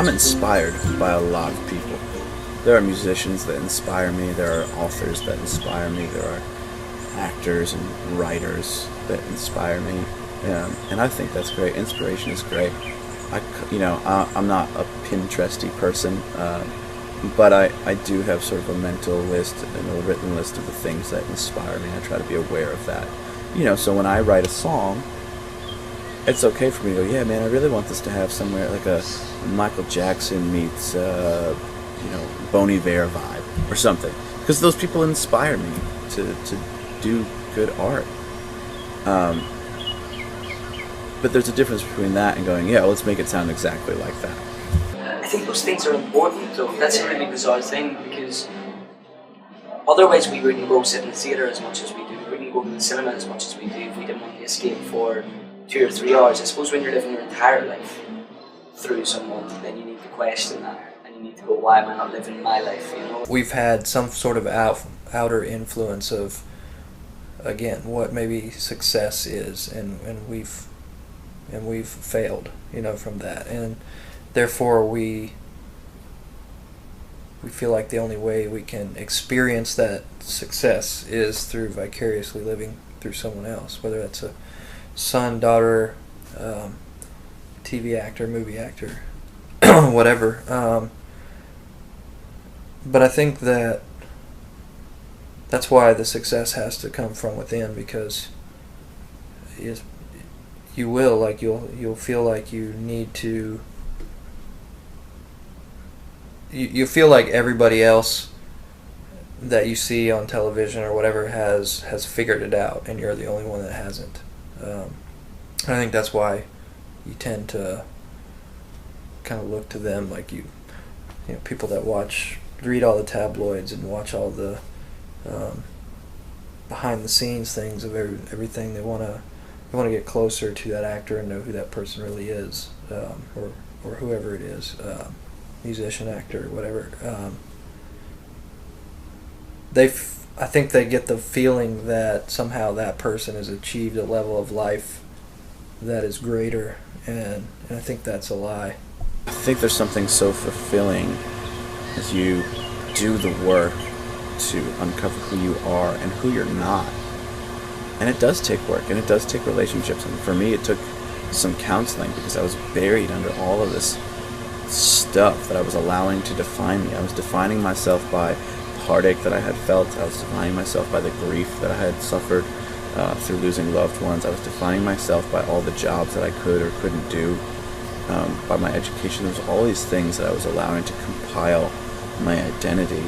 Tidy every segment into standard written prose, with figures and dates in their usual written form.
I'm inspired by a lot of people. There are musicians that inspire me, there are authors that inspire me, there are actors and writers that inspire me, and I think that's great. Inspiration is great. I'm not a Pinteresty person, but I do have sort of a mental list and a written list of the things that inspire me. I try to be aware of that. So when I write a song, it's okay for me to go, yeah, man, I really want this to have somewhere like a Michael Jackson meets, Bon Iver vibe or something. Because those people inspire me to do good art. But there's a difference between that and going, yeah, let's make it sound exactly like that. I think those things are important, though. That's a really bizarre thing, because otherwise we wouldn't go sit in the theatre as much as we do. We wouldn't go to the cinema as much as we do if we didn't want to escape for 2 or 3 hours. I suppose when you're living your entire life through someone, then you need to question that, and you need to go, why am I not living my life, We've had some sort of outer influence of, again, what maybe success is, and we've failed, from that, and therefore we feel like the only way we can experience that success is through vicariously living through someone else, whether that's a son, daughter, TV actor, movie actor, whatever. But I think that's why the success has to come from within, because you'll feel like you need to. You feel like everybody else that you see on television or whatever has figured it out, and you're the only one that hasn't. I think that's why you tend to kind of look to them, like people that read all the tabloids and watch all the behind the scenes things of everything. They want to get closer to that actor and know who that person really is, or whoever it is, musician, actor, whatever. I think they get the feeling that somehow that person has achieved a level of life that is greater, and I think that's a lie. I think there's something so fulfilling as you do the work to uncover who you are and who you're not. And it does take work, and it does take relationships, and for me it took some counseling, because I was buried under all of this stuff that I was allowing to define me. I was defining myself by heartache that I had felt. I was defining myself by the grief that I had suffered through losing loved ones. I was defining myself by all the jobs that I could or couldn't do, by my education. There was all these things that I was allowing to compile my identity,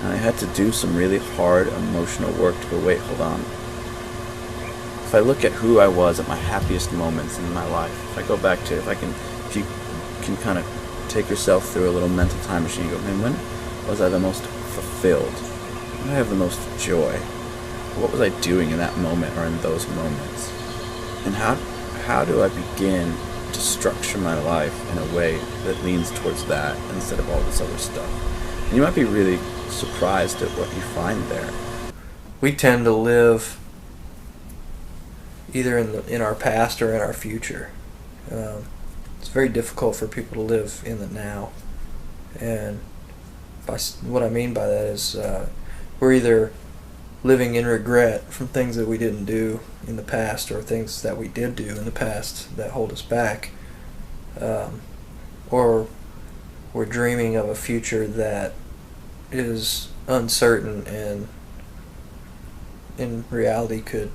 and I had to do some really hard emotional work to go, wait, hold on. If I look at who I was at my happiest moments in my life, if you can kind of take yourself through a little mental time machine and go, man, when was I the most fulfilled? When did I have the most joy? What was I doing in that moment or in those moments? And how do I begin to structure my life in a way that leans towards that instead of all this other stuff? And you might be really surprised at what you find there. We tend to live either in our past or in our future. It's very difficult for people to live in the now, and what I mean by that is we're either living in regret from things that we didn't do in the past, or things that we did do in the past that hold us back, or we're dreaming of a future that is uncertain and in reality could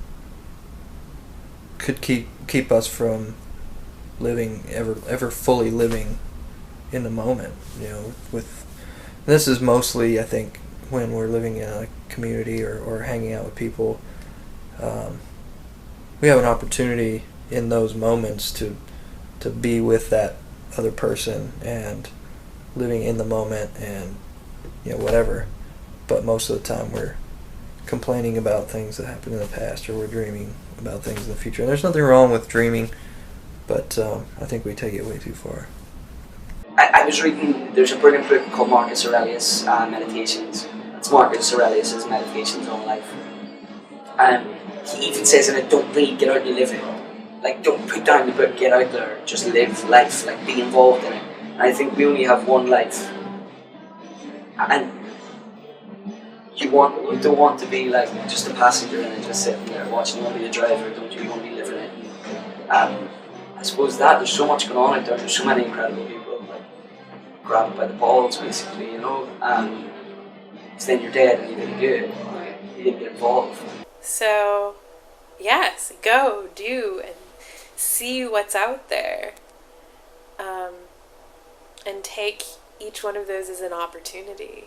keep us from living ever fully living in the moment. This is mostly, I think, when we're living in a community or hanging out with people. We have an opportunity in those moments to be with that other person and living in the moment and whatever. But most of the time we're complaining about things that happened in the past, or we're dreaming about things in the future. And there's nothing wrong with dreaming, but I think we take it way too far. I was reading, there's a brilliant book called Marcus Aurelius' Meditations. It's Marcus Aurelius' Meditations on Life. He even says in it, don't read, get out and live it. Like, don't put down the book, get out there, just live life, like be involved in it. I think we only have one life, and you don't want to be like just a passenger and just sitting there watching. You want to be the driver, don't you? You want to be living it. And I suppose that there's so much going on out there. There's so many incredible people like grabbed by the balls, basically, you know. So then you're dead and you didn't do it. You didn't get involved. So, yes, go, do, and see what's out there. And take each one of those as an opportunity.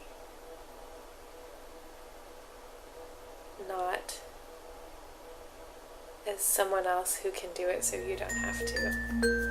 Not as someone else who can do it so you don't have to.